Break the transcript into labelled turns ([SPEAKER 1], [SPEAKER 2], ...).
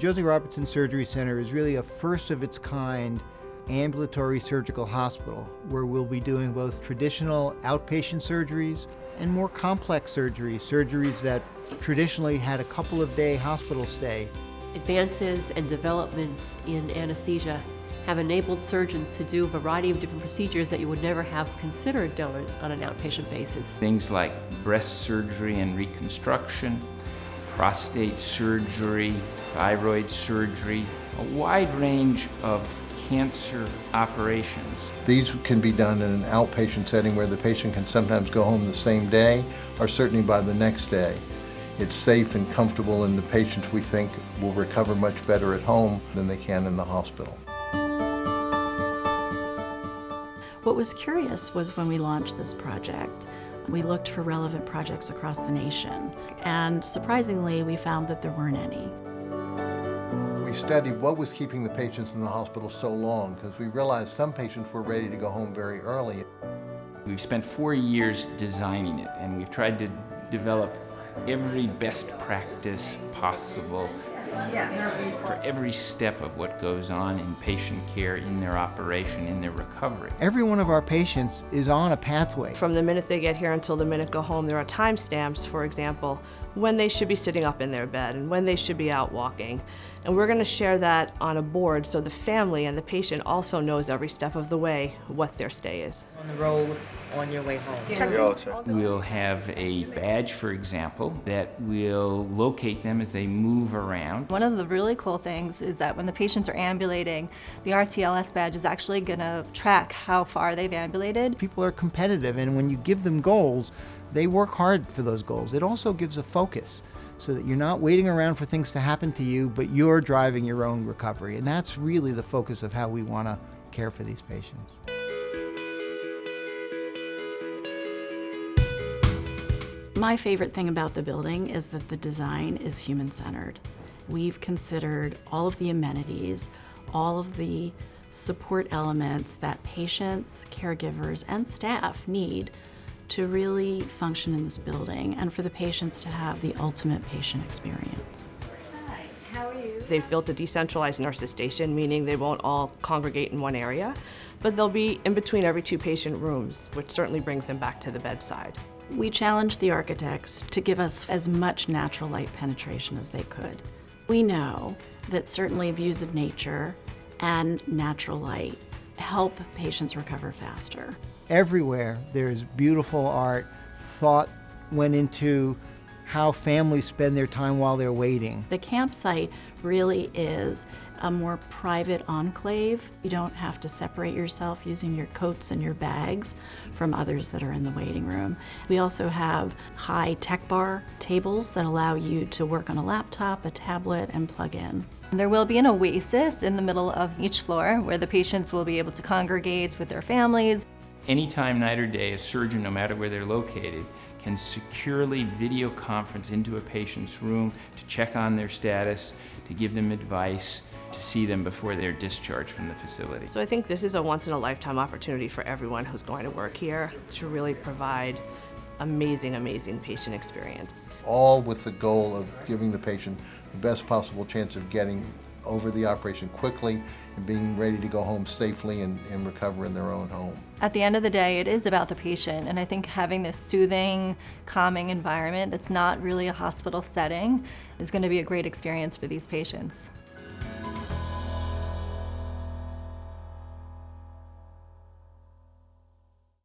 [SPEAKER 1] Joseph Robertson Surgery Center is really a first of its kind ambulatory surgical hospital where we'll be doing both traditional outpatient surgeries and more complex surgeries that traditionally had a couple of day hospital stay.
[SPEAKER 2] Advances and developments in anesthesia have enabled surgeons to do a variety of different procedures that you would never have considered done on an outpatient basis.
[SPEAKER 3] Things like breast surgery and reconstruction, prostate surgery, thyroid surgery, a wide range of cancer operations.
[SPEAKER 4] These can be done in an outpatient setting where the patient can sometimes go home the same day or certainly by the next day. It's safe and comfortable, and the patients, we think, will recover much better at home than they can in the hospital.
[SPEAKER 5] What was curious was when we launched this project, we looked for relevant projects across the nation, and surprisingly, we found that there weren't any.
[SPEAKER 4] We studied what was keeping the patients in the hospital so long, because we realized some patients were ready to go home very early.
[SPEAKER 3] We've spent 4 years designing it, and we've tried to develop every best practice possible for every step of what goes on in patient care, in their operation, in their recovery.
[SPEAKER 1] Every one of our patients is on a pathway.
[SPEAKER 6] From the minute they get here until the minute go home, there are timestamps, for example, when they should be sitting up in their bed and when they should be out walking. And we're going to share that on a board so the family and the patient also knows every step of the way what their stay is.
[SPEAKER 7] On the road, on your way home.
[SPEAKER 3] We'll have a badge, for example, that will locate them as they move around.
[SPEAKER 8] One of the really cool things is that when the patients are ambulating, the RTLS badge is actually going to track how far they've ambulated.
[SPEAKER 1] People are competitive, and when you give them goals, they work hard for those goals. It also gives a focus so that you're not waiting around for things to happen to you, but you're driving your own recovery. And that's really the focus of how we want to care for these patients.
[SPEAKER 5] My favorite thing about the building is that the design is human-centered. We've considered all of the amenities, all of the support elements that patients, caregivers, and staff need to really function in this building and for the patients to have the ultimate patient experience.
[SPEAKER 8] Hi, how are you?
[SPEAKER 6] They've built a decentralized nurses station, meaning they won't all congregate in one area, but they'll be in between every 2 patient rooms, which certainly brings them back to the bedside.
[SPEAKER 5] We challenged the architects to give us as much natural light penetration as they could. We know that certainly views of nature and natural light help patients recover faster.
[SPEAKER 1] Everywhere there's beautiful art. Thought went into how families spend their time while they're waiting.
[SPEAKER 5] The campsite really is a more private enclave. You don't have to separate yourself using your coats and your bags from others that are in the waiting room. We also have high tech bar tables that allow you to work on a laptop, a tablet, and plug in.
[SPEAKER 8] There will be an oasis in the middle of each floor where the patients will be able to congregate with their families.
[SPEAKER 3] Anytime, night or day, a surgeon, no matter where they're located, can securely video conference into a patient's room to check on their status, to give them advice, to see them before they're discharged from the facility.
[SPEAKER 6] So I think this is a once-in-a-lifetime opportunity for everyone who's going to work here to really provide amazing, amazing patient experience.
[SPEAKER 4] All with the goal of giving the patient the best possible chance of getting over the operation quickly and being ready to go home safely and recover in their own home.
[SPEAKER 8] At the end of the day, it is about the patient, and I think having this soothing, calming environment that's not really a hospital setting is going to be a great experience for these patients.